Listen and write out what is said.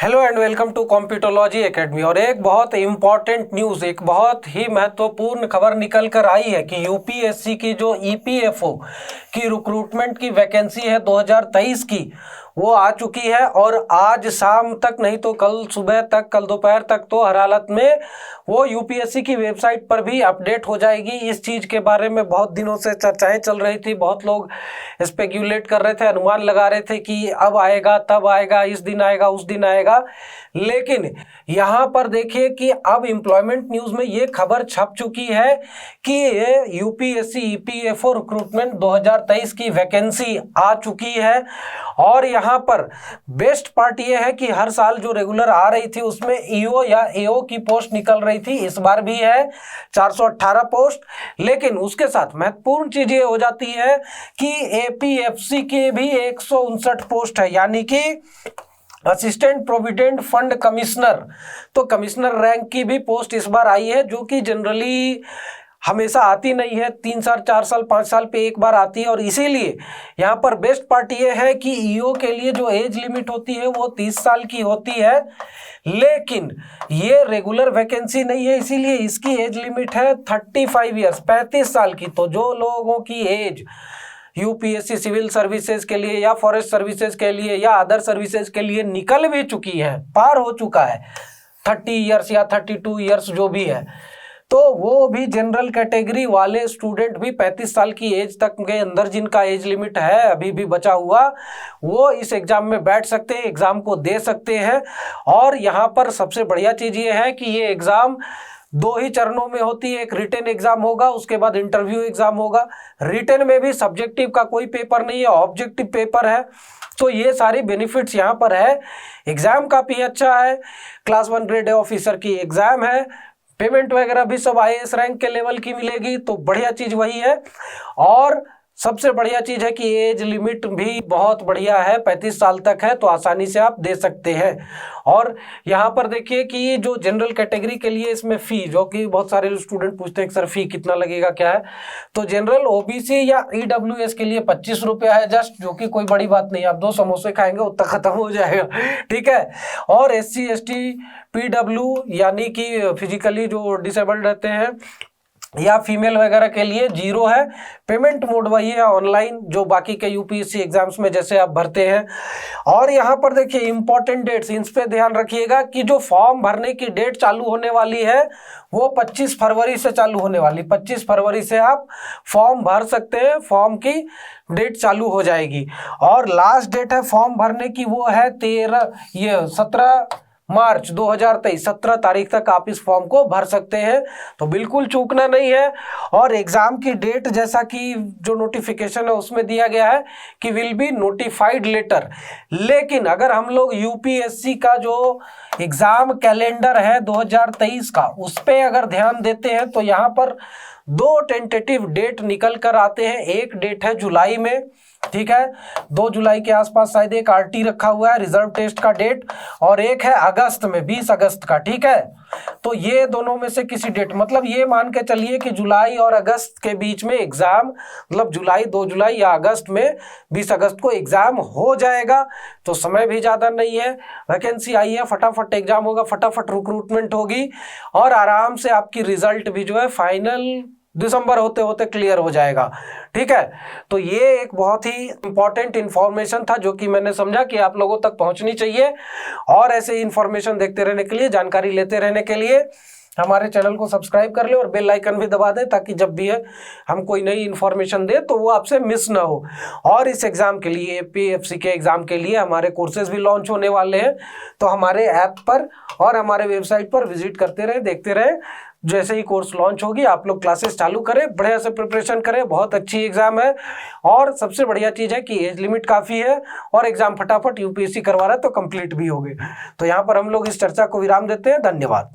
Hello and welcome to computology academy. और एक बहुत इम्पॉर्टेंट न्यूज़, एक बहुत ही महत्वपूर्ण खबर निकल कर आई है कि यूपीएससी की जो ईपीएफओ की रिक्रूटमेंट की वैकेंसी है 2023 की, वो आ चुकी है। और आज शाम तक नहीं तो कल सुबह तक, कल दोपहर तक तो हर हालत में वो यूपीएससी की वेबसाइट पर भी अपडेट हो जाएगी। इस चीज़ के बारे में बहुत दिनों से चर्चाएं चल रही थी, बहुत लोग स्पेक्यूलेट कर रहे थे, अनुमान लगा रहे थे कि अब आएगा, तब आएगा, इस दिन आएगा, उस दिन आएगा। लेकिन यहाँ पर देखिए कि अब एम्प्लॉयमेंट न्यूज़ में ये खबर छप चुकी है कि ये यूपीएससी ईपीएफओ रिक्रूटमेंट 2023 की वैकेंसी आ चुकी है। और यहाँ पर बेस्ट पार्ट ये है कि हर साल जो रेगुलर आ रही थी उसमें ईओ या एओ की पोस्ट निकल रही थी, इस बार भी है 418 पोस्ट। लेकिन उसके साथ महत्वपूर्ण चीज ये हो जाती है कि एपीएफसी के भी 159 पोस्ट है, यानी कि असिस्टेंट प्रोविडेंट फंड कमिश्नर, तो कमिश्नर रैंक की भी पोस्ट इस बार आई है, जो कि जनरली हमेशा आती नहीं है, 3 साल 4 साल 5 साल पे एक बार आती है। और इसीलिए यहाँ पर बेस्ट पार्ट ये है कि ईओ के लिए जो एज लिमिट होती है वो 30 साल की होती है, लेकिन ये रेगुलर वैकेंसी नहीं है, इसीलिए इसकी एज लिमिट है 35 ईयर्स, 35 साल की। तो जो लोगों की एज यूपीएससी सिविल सर्विसेज के लिए या फॉरेस्ट सर्विसेज के लिए या अदर सर्विसेज के लिए निकल भी चुकी है, पार हो चुका है 30 ईयर्स या 32 ईयर्स जो भी है, तो वो भी जनरल कैटेगरी वाले स्टूडेंट भी 35 साल की एज तक के अंदर जिनका एज लिमिट है अभी भी बचा हुआ, वो इस एग्ज़ाम में बैठ सकते हैं, एग्ज़ाम को दे सकते हैं। और यहाँ पर सबसे बढ़िया चीज़ ये है कि ये एग्ज़ाम 2 ही चरणों में होती है। एक रिटन एग्जाम होगा, उसके बाद इंटरव्यू एग्जाम होगा। रिटन में भी सब्जेक्टिव का कोई पेपर नहीं है, ऑब्जेक्टिव पेपर है। तो ये सारी बेनिफिट्स यहाँ पर है। एग्जाम काफ़ी अच्छा है, क्लास 1 ग्रेड ऑफिसर की एग्जाम है, पेमेंट वगैरह भी सब आईएएस रैंक के लेवल की मिलेगी, तो बढ़िया चीज़ वही है। और सबसे बढ़िया चीज़ है कि एज लिमिट भी बहुत बढ़िया है, 35 साल तक है, तो आसानी से आप दे सकते हैं। और यहाँ पर देखिए कि ये जो जनरल कैटेगरी के लिए इसमें फ़ी, जो कि बहुत सारे स्टूडेंट पूछते हैं कि सर फ़ी कितना लगेगा, क्या है, तो जनरल ओबीसी या ईडब्ल्यूएस के लिए 25 रुपया है जस्ट, जो कि कोई बड़ी बात नहीं है, आप 2 समोसे खाएंगे उतना ख़त्म हो जाएगा, ठीक है। और एससी एसटी पीडब्ल्यू यानी कि फिजिकली जो डिसेबल्ड रहते हैं या फीमेल वगैरह के लिए 0 है। पेमेंट मोड वही है ऑनलाइन, जो बाकी के यूपीएससी एग्जाम्स में जैसे आप भरते हैं। और यहाँ पर देखिए इंपॉर्टेंट डेट्स, इन पे ध्यान रखिएगा कि जो फॉर्म भरने की डेट चालू होने वाली है वो 25 फरवरी से चालू होने वाली। 25 फरवरी से आप फॉर्म भर सकते हैं, फॉर्म की डेट चालू हो जाएगी। और लास्ट डेट है फॉर्म भरने की वो है 17 मार्च 2023, 17 तारीख तक आप इस फॉर्म को भर सकते हैं, तो बिल्कुल चूकना नहीं है। और एग्ज़ाम की डेट जैसा कि जो नोटिफिकेशन है उसमें दिया गया है कि विल बी नोटिफाइड लेटर। लेकिन अगर हम लोग यूपीएससी का जो एग्ज़ाम कैलेंडर है 2023 का, उस पर अगर ध्यान देते हैं तो यहाँ पर 2 टेंटेटिव डेट निकल कर आते हैं। एक डेट है जुलाई में, ठीक है, 2 जुलाई के आसपास शायद एक आरटी रखा हुआ है रिजर्व टेस्ट का डेट, और एक है अगस्त में, 20 अगस्त का, ठीक है। तो ये दोनों में से किसी डेट, मतलब ये मान के चलिए कि जुलाई और अगस्त के बीच में एग्जाम, मतलब जुलाई 2 जुलाई या अगस्त में 20 अगस्त को एग्जाम हो जाएगा। तो समय भी ज़्यादा नहीं है, वैकेंसी आई है, फटाफट एग्जाम होगा, फटाफट रिक्रूटमेंट होगी और आराम से आपकी रिजल्ट भी जो है फाइनल दिसंबर होते होते क्लियर हो जाएगा, ठीक है। तो ये एक बहुत ही इंपॉर्टेंट इन्फॉर्मेशन था जो कि मैंने समझा कि आप लोगों तक पहुंचनी चाहिए। और ऐसे इन्फॉर्मेशन देखते रहने के लिए, जानकारी लेते रहने के लिए हमारे चैनल को सब्सक्राइब कर ले और बेल आइकन भी दबा दें, ताकि जब भी है हम कोई नई इन्फॉर्मेशन दे तो वो आपसे मिस ना हो। और इस एग्ज़ाम के लिए, एपीएफसी के एग्ज़ाम के लिए हमारे कोर्सेज भी लॉन्च होने वाले हैं, तो हमारे ऐप पर और हमारे वेबसाइट पर विजिट करते रहें, देखते रहें। जैसे ही कोर्स लॉन्च होगी आप लोग क्लासेस चालू करें, बढ़िया से प्रिपरेशन करें, बहुत अच्छी एग्जाम है। और सबसे बढ़िया चीज़ है कि एज लिमिट काफ़ी है और एग्जाम फटाफट यूपीएससी करवा रहा है, तो कंप्लीट भी हो गए। तो यहाँ पर हम लोग इस चर्चा को विराम देते हैं। धन्यवाद।